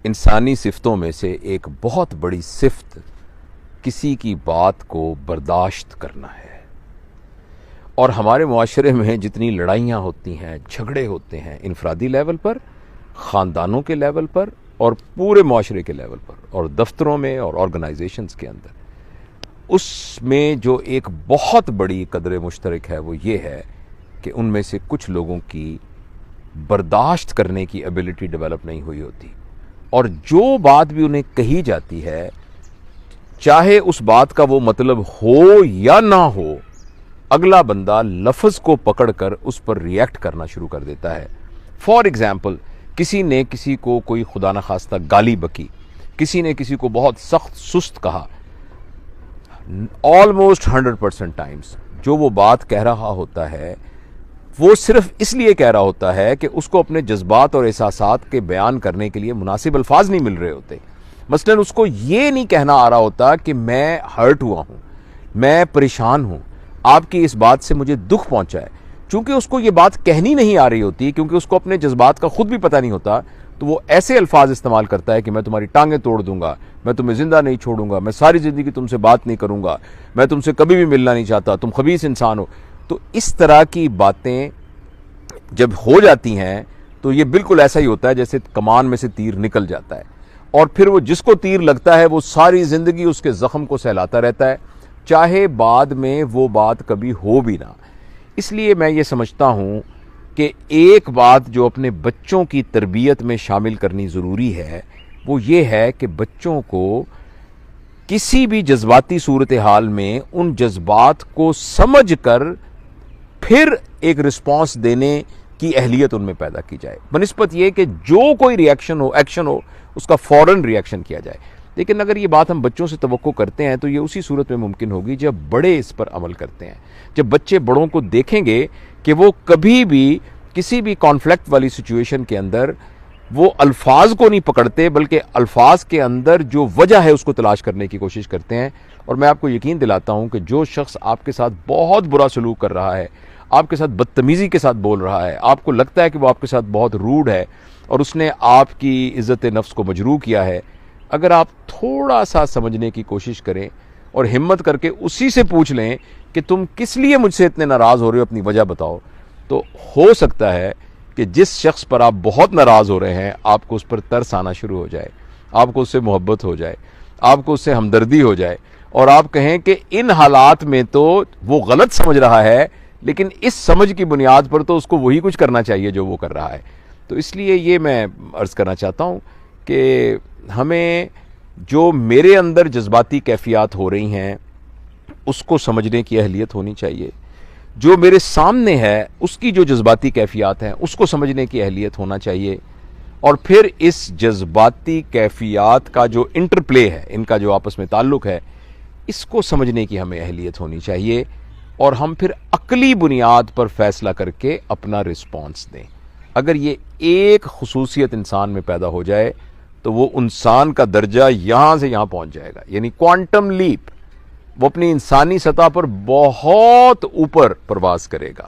انسانی صفتوں میں سے ایک بہت بڑی صفت کسی کی بات کو برداشت کرنا ہے. اور ہمارے معاشرے میں جتنی لڑائیاں ہوتی ہیں، جھگڑے ہوتے ہیں، انفرادی لیول پر، خاندانوں کے لیول پر، اور پورے معاشرے کے لیول پر، اور دفتروں میں اور آرگنائزیشنز کے اندر، اس میں جو ایک بہت بڑی قدر مشترک ہے وہ یہ ہے کہ ان میں سے کچھ لوگوں کی برداشت کرنے کی ایبلٹی ڈیولپ نہیں ہوئی ہوتی، اور جو بات بھی انہیں کہی جاتی ہے، چاہے اس بات کا وہ مطلب ہو یا نہ ہو، اگلا بندہ لفظ کو پکڑ کر اس پر ریئیکٹ کرنا شروع کر دیتا ہے. فار ایگزامپل، کسی نے کسی کو کوئی خدا نخواستہ گالی بکی، کسی نے کسی کو بہت سخت سست کہا، آلموسٹ 100% ٹائمز جو وہ بات کہہ رہا ہوتا ہے وہ صرف اس لیے کہہ رہا ہوتا ہے کہ اس کو اپنے جذبات اور احساسات کے بیان کرنے کے لیے مناسب الفاظ نہیں مل رہے ہوتے. مثلا اس کو یہ نہیں کہنا آ رہا ہوتا کہ میں ہرٹ ہوا ہوں، میں پریشان ہوں، آپ کی اس بات سے مجھے دکھ پہنچا ہے. چونکہ اس کو یہ بات کہنی نہیں آ رہی ہوتی، کیونکہ اس کو اپنے جذبات کا خود بھی پتہ نہیں ہوتا، تو وہ ایسے الفاظ استعمال کرتا ہے کہ میں تمہاری ٹانگیں توڑ دوں گا، میں تمہیں زندہ نہیں چھوڑوں گا، میں ساری زندگی تم سے بات نہیں کروں گا، میں تم سے کبھی بھی ملنا نہیں چاہتا، تم خبیث انسان ہو. تو اس طرح کی باتیں جب ہو جاتی ہیں تو یہ بالکل ایسا ہی ہوتا ہے جیسے کمان میں سے تیر نکل جاتا ہے، اور پھر وہ جس کو تیر لگتا ہے وہ ساری زندگی اس کے زخم کو سہلاتا رہتا ہے، چاہے بعد میں وہ بات کبھی ہو بھی نہ. اس لیے میں یہ سمجھتا ہوں کہ ایک بات جو اپنے بچوں کی تربیت میں شامل کرنی ضروری ہے وہ یہ ہے کہ بچوں کو کسی بھی جذباتی صورتحال میں ان جذبات کو سمجھ کر پھر ایک رسپانس دینے کی اہلیت ان میں پیدا کی جائے، بنسبت یہ کہ جو کوئی ریئیکشن ہو، ایکشن ہو، اس کا فوراً ریئیکشن کیا جائے. لیکن اگر یہ بات ہم بچوں سے توقع کرتے ہیں تو یہ اسی صورت میں ممکن ہوگی جب بڑے اس پر عمل کرتے ہیں، جب بچے بڑوں کو دیکھیں گے کہ وہ کبھی بھی کسی بھی کانفلکٹ والی سچویشن کے اندر وہ الفاظ کو نہیں پکڑتے بلکہ الفاظ کے اندر جو وجہ ہے اس کو تلاش کرنے کی کوشش کرتے ہیں. اور میں آپ کو یقین دلاتا ہوں کہ جو شخص آپ کے ساتھ بہت برا سلوک کر رہا ہے، آپ کے ساتھ بدتمیزی کے ساتھ بول رہا ہے، آپ کو لگتا ہے کہ وہ آپ کے ساتھ بہت روڈ ہے اور اس نے آپ کی عزت نفس کو مجروح کیا ہے، اگر آپ تھوڑا سا سمجھنے کی کوشش کریں اور ہمت کر کے اسی سے پوچھ لیں کہ تم کس لیے مجھ سے اتنے ناراض ہو رہے ہو، اپنی وجہ بتاؤ، تو ہو سکتا ہے کہ جس شخص پر آپ بہت ناراض ہو رہے ہیں آپ کو اس پر ترس آنا شروع ہو جائے، آپ کو اس سے محبت ہو جائے، آپ کو اس سے ہمدردی ہو جائے، اور آپ کہیں کہ ان حالات میں تو وہ غلط سمجھ رہا ہے لیکن اس سمجھ کی بنیاد پر تو اس کو وہی کچھ کرنا چاہیے جو وہ کر رہا ہے. تو اس لیے یہ میں عرض کرنا چاہتا ہوں کہ ہمیں جو میرے اندر جذباتی کیفیات ہو رہی ہیں اس کو سمجھنے کی اہلیت ہونی چاہیے، جو میرے سامنے ہے اس کی جو جذباتی کیفیات ہیں اس کو سمجھنے کی اہلیت ہونا چاہیے، اور پھر اس جذباتی کیفیات کا جو انٹرپلے ہے، ان کا جو آپس میں تعلق ہے، اس کو سمجھنے کی ہمیں اہلیت ہونی چاہیے، اور ہم پھر عقلی بنیاد پر فیصلہ کر کے اپنا رسپانس دیں. اگر یہ ایک خصوصیت انسان میں پیدا ہو جائے تو وہ انسان کا درجہ یہاں سے یہاں پہنچ جائے گا، یعنی کوانٹم لیپ، وہ اپنی انسانی سطح پر بہت اوپر پرواز کرے گا.